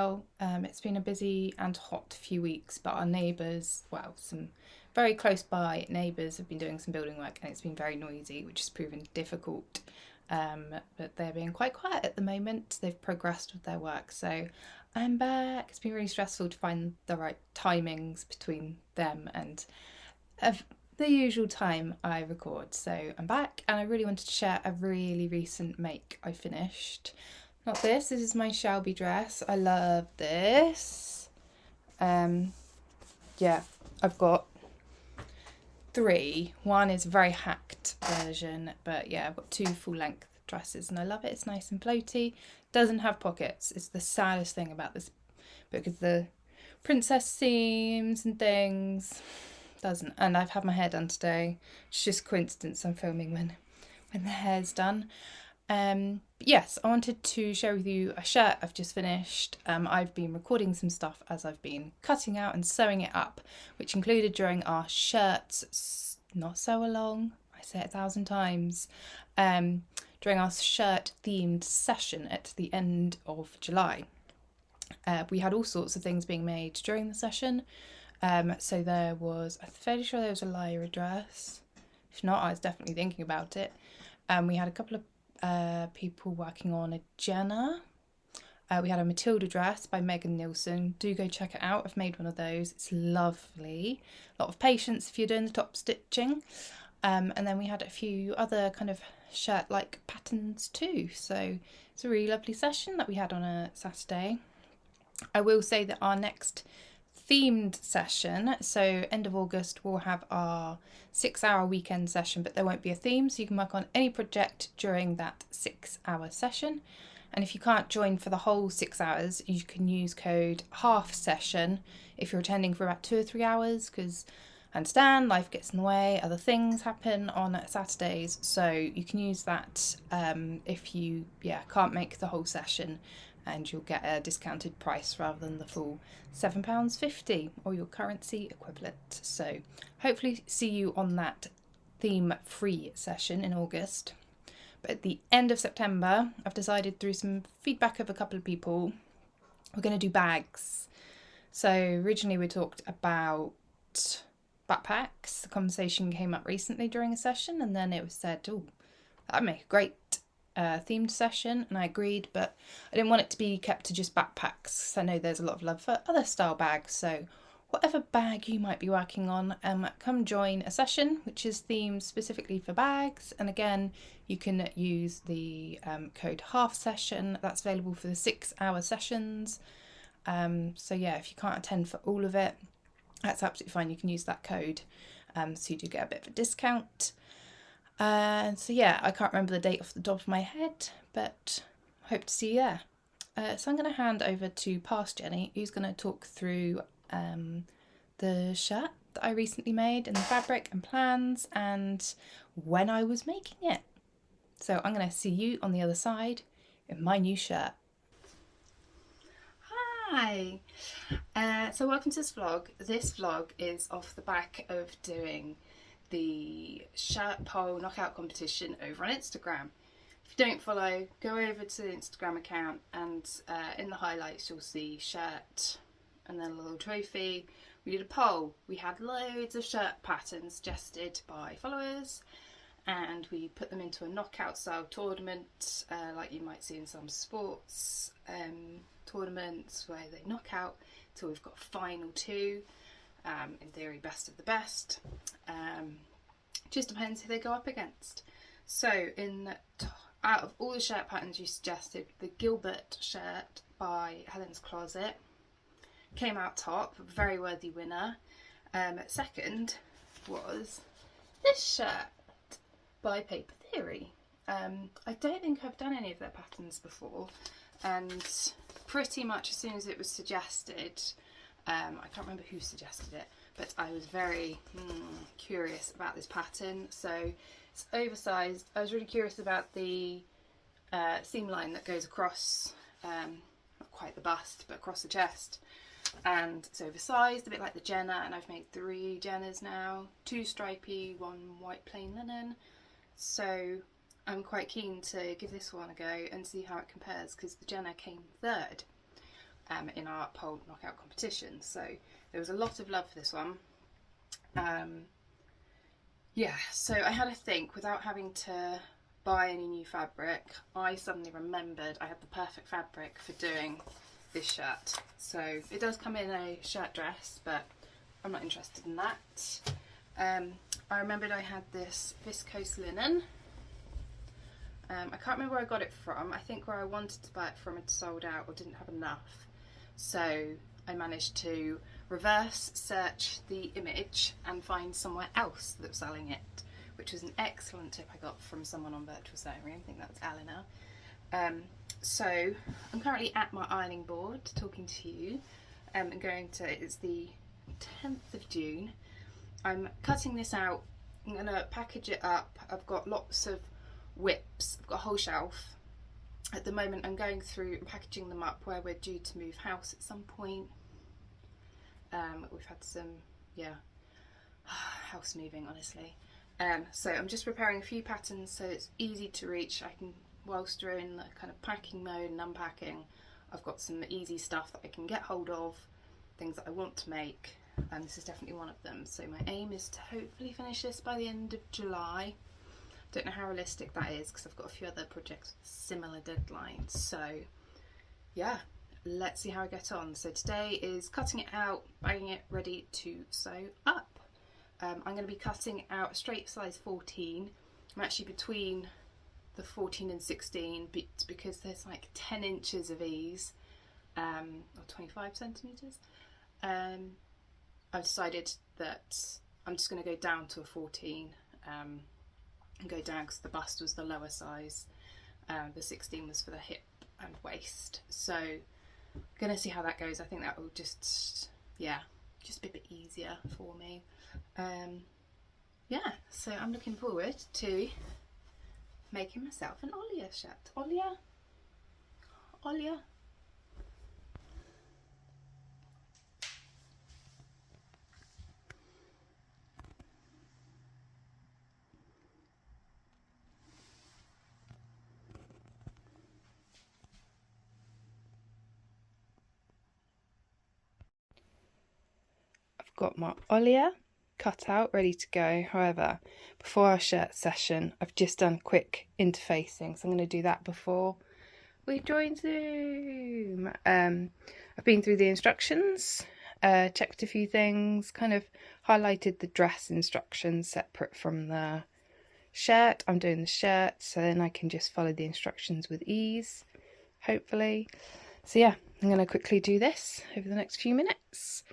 well. It's been a busy and hot few weeks, but our neighbours, well, some very close by neighbours have been doing some building work and it's been very noisy, which has proven difficult. But they're being quite quiet at the moment. They've progressed with their work, so I'm back. It's been really stressful to find the right timings between them and the usual time I record. So I'm back and I really wanted to share a really recent make I finished. Not this is my Shelby dress. I love this. Yeah, I've got three. One is a very hacked version, but yeah, I've got two full length dresses and I love it. It's nice and floaty. Doesn't have pockets. It's the saddest thing about this book is the princess seams and things. Doesn't. And I've had my hair done today. It's just coincidence I'm filming when the hair's done. Yes, I wanted to share with you a shirt I've just finished. I've been recording some stuff as I've been cutting out and sewing it up, which included during our shirts, not sew along, I say it 1,000 times, during our shirt themed session at the end of July. We had all sorts of things being made during the session. So there was, I'm fairly sure there was a Lyra dress. If not, I was definitely thinking about it. We had a couple of people working on a Jenna. We had a Matilda dress by Megan Nielsen. Do go check it out. I've made one of those. It's lovely. A lot of patience if you're doing the top stitching. And then we had a few other kind of shirt-like patterns too. So it's a really lovely session that we had on a Saturday. I will say that our next themed session, so end of August, we'll have our 6-hour weekend session, but there won't be a theme, so you can work on any project during that 6-hour session. And if you can't join for the whole 6 hours, you can use code half session if you're attending for about 2 or 3 hours, because I understand life gets in the way, other things happen on Saturdays, so you can use that if you can't make the whole session, and you'll get a discounted price rather than the full £7.50 or your currency equivalent. So hopefully see you on that theme free session in August. But at the end of September, I've decided through some feedback of a couple of people, we're going to do bags. So originally we talked about backpacks. The conversation came up recently during a session, and then it was said, oh, that'd make a great themed session, and I agreed, but I didn't want it to be kept to just backpacks. I know there's a lot of love for other style bags, so whatever bag you might be working on, come join a session which is themed specifically for bags. And again, you can use the code half session. That's available for the 6-hour sessions. So yeah, if you can't attend for all of it, that's absolutely fine. You can use that code, so you do get a bit of a discount. So yeah, I can't remember the date off the top of my head, but hope to see you there. So I'm going to hand over to Past Jenny, who's going to talk through the shirt that I recently made and the fabric and plans and when I was making it. So I'm going to see you on the other side in my new shirt. Hi! So welcome to this vlog. This vlog is off the back of doing the shirt pole knockout competition over on Instagram. If you don't follow, go over to the Instagram account, and in the highlights you'll see shirt and then a little trophy. We did a poll. We had loads of shirt patterns suggested by followers, and we put them into a knockout style tournament, like you might see in some sports tournaments where they knock out till we've got a final two. In theory, best of the best. Just depends who they go up against. So out of all the shirt patterns you suggested, the Gilbert shirt by Helen's Closet came out top, very worthy winner. Second was this shirt by Paper Theory. I don't think I've done any of their patterns before, and pretty much as soon as it was suggested, I can't remember who suggested it, but I was very curious about this pattern. So it's oversized. I was really curious about the seam line that goes across, not quite the bust, but across the chest. And it's oversized, a bit like the Jenna, and I've made 3 Jennas now, 2 stripy, 1 white plain linen. So I'm quite keen to give this one a go and see how it compares, because the Jenna came third. in our pole knockout competition. So there was a lot of love for this one. Yeah, so I had a think, without having to buy any new fabric, I suddenly remembered I had the perfect fabric for doing this shirt. So it does come in a shirt dress, but I'm not interested in that. I remembered I had this viscose linen. I can't remember where I got it from. I think where I wanted to buy it from had sold out or didn't have enough. So I managed to reverse search the image and find somewhere else that was selling it, which was an excellent tip I got from someone on Virtual Sewing. I think that was Eleanor. So I'm currently at my ironing board talking to you, and it's the 10th of June. I'm cutting this out. I'm going to package it up. I've got lots of whips. I've got a whole shelf. At the moment I'm going through and packaging them up where we're due to move house at some point. We've had some, house moving, honestly. So I'm just preparing a few patterns so it's easy to reach. I can, whilst we're in the kind of packing mode and unpacking, I've got some easy stuff that I can get hold of, things that I want to make, and this is definitely one of them. So my aim is to hopefully finish this by the end of July. Don't know how realistic that is because I've got a few other projects with similar deadlines. So yeah, let's see how I get on. So today is cutting it out, bagging it, ready to sew up. I'm going to be cutting out a straight size 14. I'm actually between the 14 and 16 because there's like 10 inches of ease, or 25 centimetres. I've decided that I'm just going to go down to a 14 and go down because the bust was the lower size. The 16 was for the hip and waist. So I'm going to see how that goes. I think that will just be a bit easier for me. So I'm looking forward to making myself an Olya shirt. Olya. I've got my Olya cut out, ready to go. However, before our shirt session, I've just done quick interfacing, so I'm going to do that before we join Zoom. I've been through the instructions, checked a few things, kind of highlighted the dress instructions separate from the shirt. I'm doing the shirt, so then I can just follow the instructions with ease, hopefully. So yeah, I'm going to quickly do this over the next few minutes,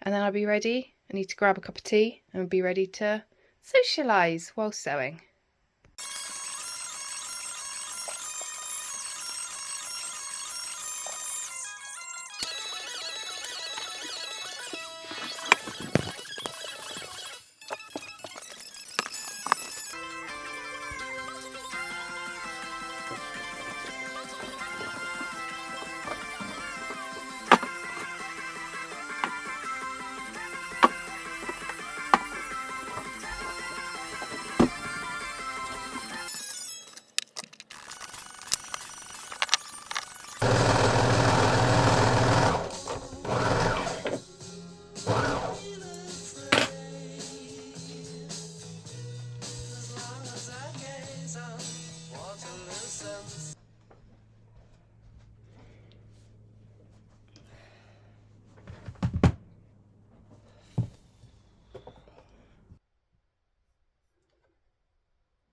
and then I'll be ready. I need to grab a cup of tea and be ready to socialise while sewing.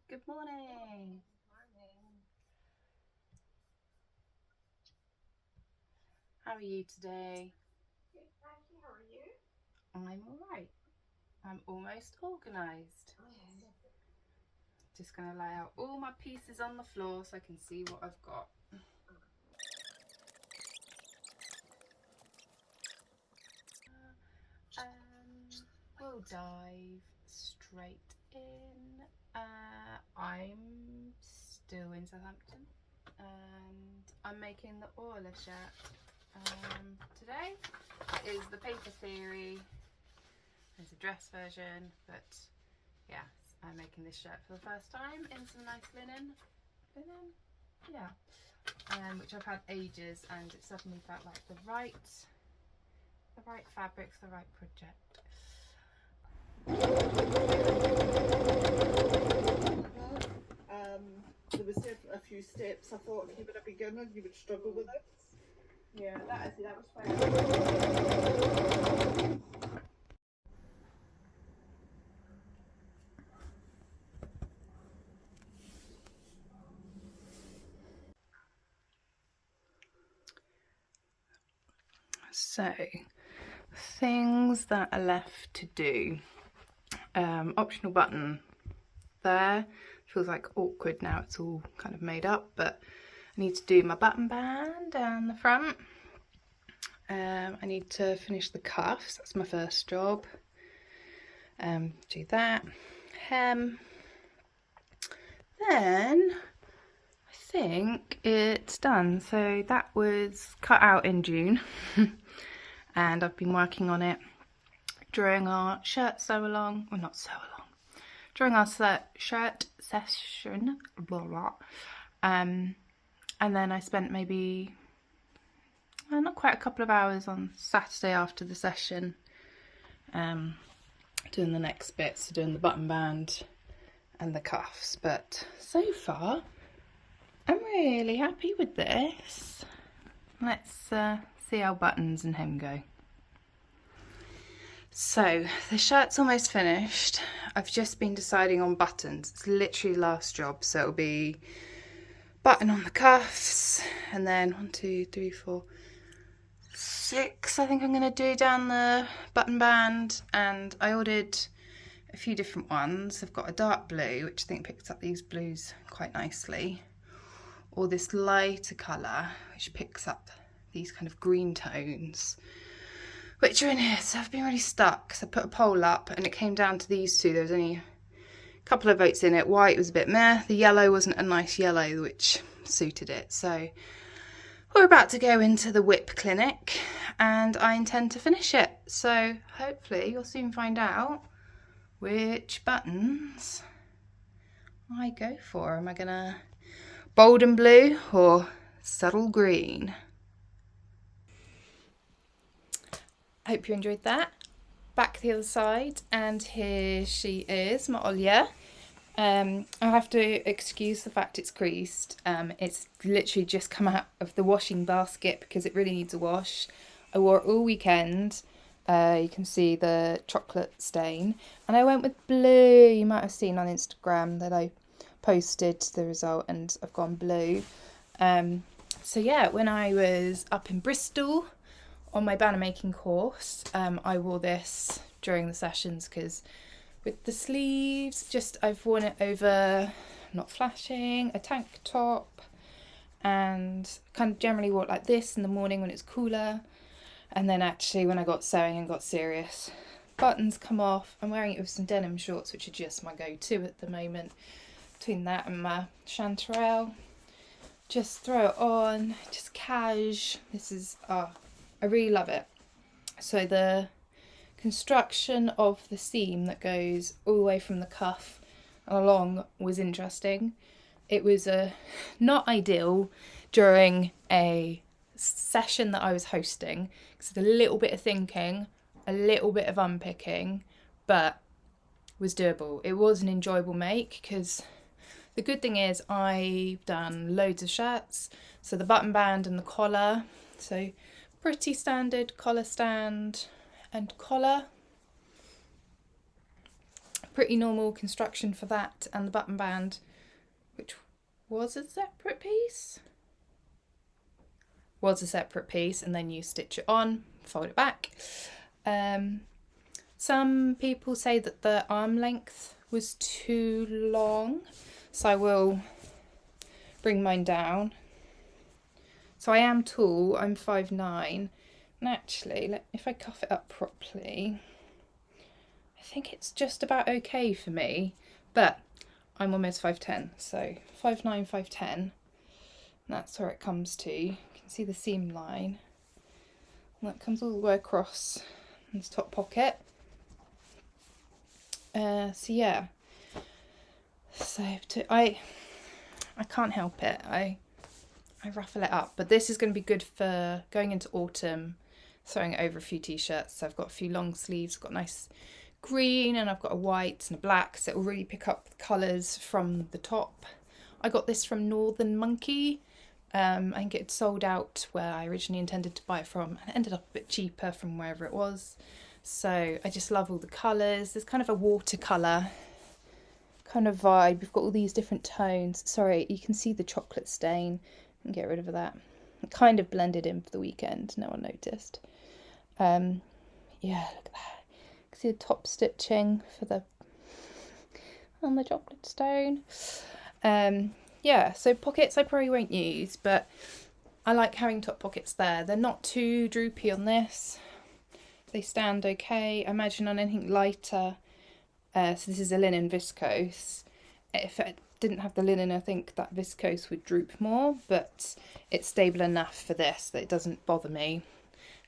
Good morning. How are you today? Good, thank you. How are you? I'm alright. I'm almost organised. Just going to lay out all my pieces on the floor so I can see what I've got. We'll dive straight in. I'm still in Southampton and I'm making the Olya shirt. Today is the paper theory. There's a dress version, but yeah, I'm making this shirt for the first time in some nice linen. Yeah, which I've had ages, and it suddenly felt like the right fabric for the right project. There was a few steps I thought if you were a beginner you would struggle with it. Yeah, that was fine. So, things that are left to do. Optional button there. Feels like awkward now, it's all kind of made up, but I need to do my button band down the front. I need to finish the cuffs, that's my first job. Do that. Hem. Then I think it's done. So that was cut out in June and I've been working on it during our shirt sew along, well not sew along, during our shirt session, blah blah. And then I spent maybe not quite a couple of hours on Saturday after the session doing the next bits, so doing the button band and the cuffs. But so far I'm really happy with this. Let's see how buttons and hem go. So the shirt's almost finished. I've just been deciding on buttons. It's literally last job, so it'll be button on the cuffs and then 1, 2, 3, 4, 6 I think I'm going to do down the button band. And I ordered a few different ones. I've got a dark blue, which I think picks up these blues quite nicely, or this lighter colour which picks up these kind of green tones which are in here. So I've been really stuck, so I put a poll up and it came down to these two. There was only a couple of votes in it. White was a bit meh, the yellow wasn't a nice yellow which suited it. So we're about to go into the whip clinic and I intend to finish it, so hopefully you'll soon find out which buttons I go for. Am I gonna bold and blue or subtle green? Hope you enjoyed that. Back the other side, and here she is, my Olya. I have to excuse the fact it's creased. It's literally just come out of the washing basket because it really needs a wash. I wore it all weekend. You can see the chocolate stain, and I went with blue. You might have seen on Instagram that I posted the result and I've gone blue. So yeah, when I was up in Bristol on my banner making course, I wore this during the sessions because with the sleeves, I've worn it over, not flashing, a tank top, and kind of generally wore it like this in the morning when it's cooler. And then actually when I got sewing and got serious, buttons come off. I'm wearing it with some denim shorts, which are just my go-to at the moment. Between that and my chanterelle, just throw it on, just cash. This is, I really love it. So the construction of the seam that goes all the way from the cuff and along was interesting. It was not ideal during a session that I was hosting, because a little bit of thinking, a little bit of unpicking, but was doable. It was an enjoyable make because the good thing is I've done loads of shirts, so the button band and the collar, so pretty standard collar stand and collar. Pretty normal construction for that, and the button band, which was a separate piece, and then you stitch it on, fold it back. Some people say that the arm length was too long, so I will bring mine down. So I am tall, I'm 5'9", and actually, if I cuff it up properly, I think it's just about okay for me, but I'm almost 5'10", so 5'9", 5'10", that's where it comes to. You can see the seam line, and that comes all the way across this top pocket. So yeah, so I can't help it. I I ruffle it up. But this is going to be good for going into autumn, throwing it over a few t-shirts. So I've got a few long sleeves, got nice green, and I've got a white and a black, so it will really pick up the colours from the top. I got this from Northern Monkey. I think it sold out where I originally intended to buy it from, and it ended up a bit cheaper from wherever it was. So I just love all the colours. There's kind of a watercolour kind of vibe. We've got all these different tones. Sorry, you can see the chocolate stain. And get rid of that. It kind of blended in for the weekend. No one noticed. Yeah, look at that. You can see the top stitching for the on the chocolate stone. Yeah, so pockets I probably won't use, but I like having top pockets there. They're not too droopy on this. They stand okay. I imagine on anything lighter, so this is a linen viscose. If it didn't have the linen, I think that viscose would droop more, but it's stable enough for this that it doesn't bother me.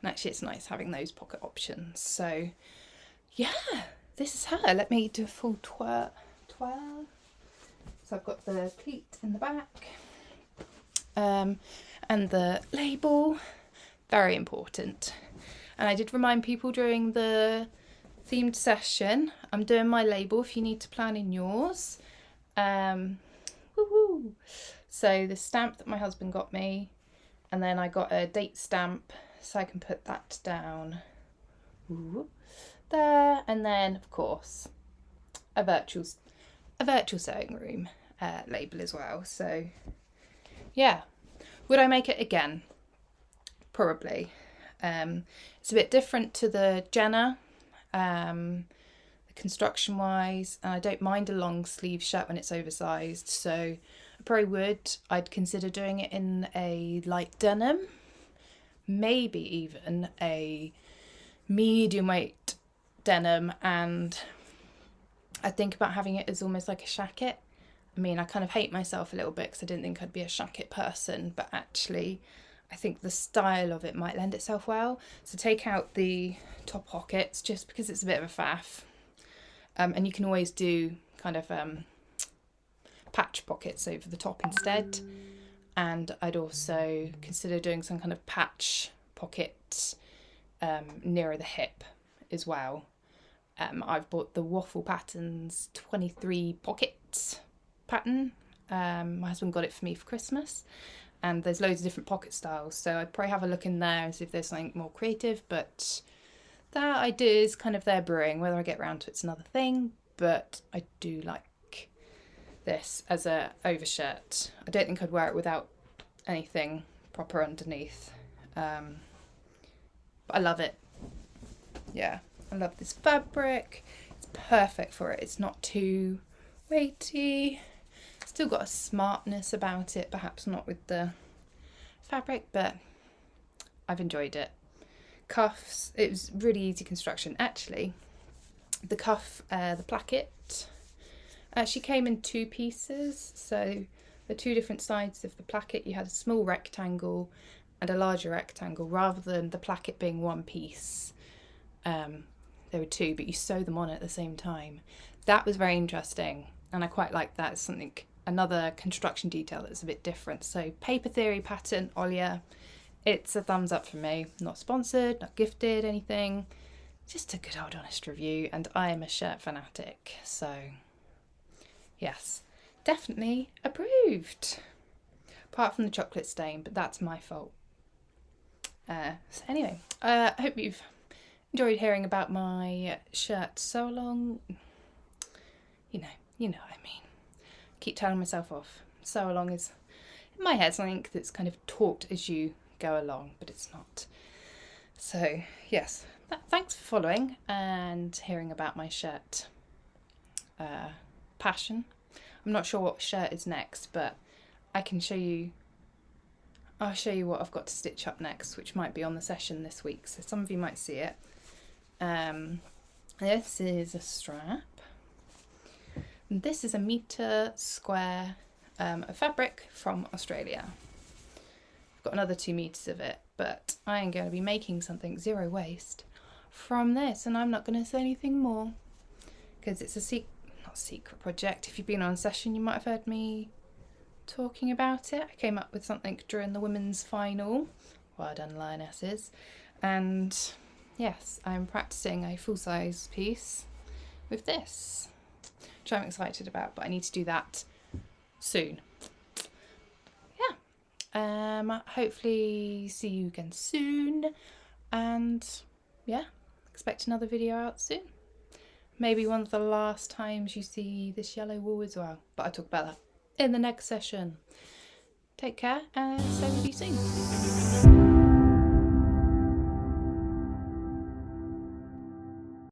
And actually it's nice having those pocket options. So yeah, this is her. Let me do a full twirl. So I've got the pleat in the back, and the label, very important. And I did remind people during the themed session, I'm doing my label if you need to plan in yours. Woohoo! So the stamp that my husband got me, and then I got a date stamp so I can put that down there, and then of course a virtual sewing room label as well. So yeah, would I make it again? Probably. It's a bit different to the Jenna, construction wise, and I don't mind a long sleeve shirt when it's oversized, so I probably would. I'd consider doing it in a light denim, maybe even a medium weight denim, and I think about having it as almost like a shacket. I mean, I kind of hate myself a little bit because I didn't think I'd be a shacket person, but actually I think the style of it might lend itself well. So take out the top pockets just because it's a bit of a faff. And you can always do kind of patch pockets over the top instead. And I'd also consider doing some kind of patch pocket nearer the hip as well. I've bought the Waffle Patterns 23 pockets pattern. My husband got it for me for Christmas, and there's loads of different pocket styles, so I'd probably have a look in there and see if there's something more creative, but that idea is kind of there brewing. Whether I get around to it's another thing, but I do like this as a overshirt. I don't think I'd wear it without anything proper underneath, but I love it. Yeah, I love this fabric. It's perfect for it. It's not too weighty. Still got a smartness about it, perhaps not with the fabric, but I've enjoyed it. Cuffs, it was really easy construction. Actually, the cuff, the placket, actually came in two pieces. So the two different sides of the placket, you had a small rectangle and a larger rectangle, rather than the placket being one piece. There were two, but you sew them on at the same time. That was very interesting, and I quite like that. It's something, another construction detail that's a bit different. So Paper Theory pattern, Olya, it's a thumbs up for me. Not sponsored, not gifted, anything. Just a good old honest review, and I am a shirt fanatic, so yes, definitely approved. Apart from the chocolate stain, but that's my fault. So anyway, I hope you've enjoyed hearing about my shirt sew along. You know what I mean. Keep telling myself off. Sew along is, in my head, something that's kind of taught as you go along, but it's not. So yes, thanks for following and hearing about my shirt passion. I'm not sure what shirt is next, but I can show you. I'll show you what I've got to stitch up next, which might be on the session this week, so some of you might see it. This is a strap. And this is a metre square of fabric from Australia. I've got another 2 meters of it, but I am going to be making something zero waste from this, and I'm not going to say anything more because it's a not secret project. If you've been on a session, you might have heard me talking about it. I came up with something during the women's final. Well done, lionesses. And yes, I'm practicing a full-size piece with this, which I'm excited about, but I need to do that soon. Yeah, hopefully see you again soon, and yeah, expect another video out soon. Maybe one of the last times you see this yellow wool as well, but I'll talk about that in the next session. Take care, and stay with you soon.